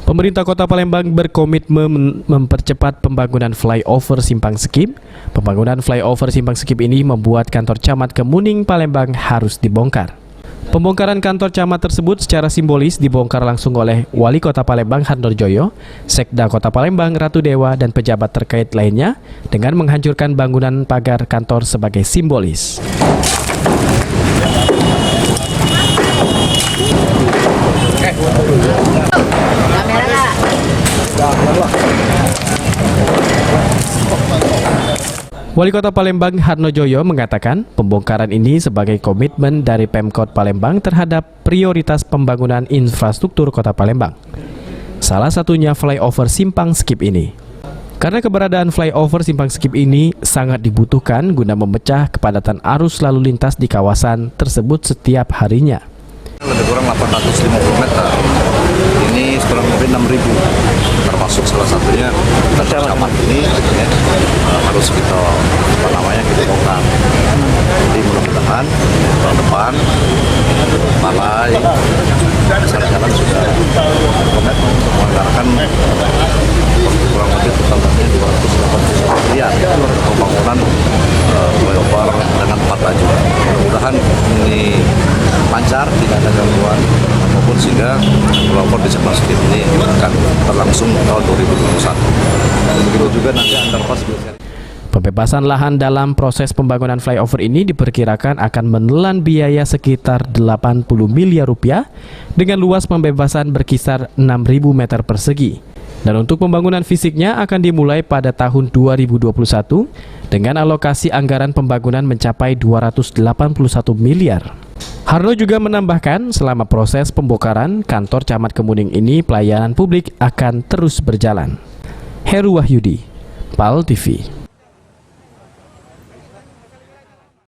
Pemerintah Kota Palembang berkomitmen mempercepat pembangunan flyover Simpang Skip. Pembangunan flyover Simpang Skip ini membuat kantor camat Kemuning Palembang harus dibongkar. Pembongkaran kantor camat tersebut secara simbolis dibongkar langsung oleh Wali Kota Palembang Harnojoyo, Sekda Kota Palembang Ratu Dewa, dan pejabat terkait lainnya dengan menghancurkan bangunan pagar kantor sebagai simbolis. Wali Kota Palembang Harnojoyo mengatakan pembongkaran ini sebagai komitmen dari Pemkot Palembang terhadap prioritas pembangunan infrastruktur Kota Palembang. Salah satunya flyover Simpang Skip ini. Karena keberadaan flyover Simpang Skip ini sangat dibutuhkan guna memecah kepadatan arus lalu lintas di kawasan tersebut setiap harinya. Lebih kurang 850 meter, ini kurang lebih 6.000, termasuk salah satunya camat ini harus kita kita bongkar. Jadi mudah-mudahan tahun depan balai jalan sudah komitmen untuk menganggarkan kurang lebih totalnya 281 miliar untuk pembangunan flyover dengan 4 lajur. Mudah-mudahan ini lancar, tidak ada gangguan apapun, sehingga flyover di Simpang Skip ini akan berlangsung tahun 2021. Begitu juga nanti underpass. Pembebasan lahan dalam proses pembangunan flyover ini diperkirakan akan menelan biaya sekitar 80 miliar rupiah dengan luas pembebasan berkisar 6.000 meter persegi. Dan untuk pembangunan fisiknya akan dimulai pada tahun 2021 dengan alokasi anggaran pembangunan mencapai 281 miliar. Harno juga menambahkan selama proses pembongkaran kantor camat Kemuning ini pelayanan publik akan terus berjalan. Heru Wahyudi, PAL TV.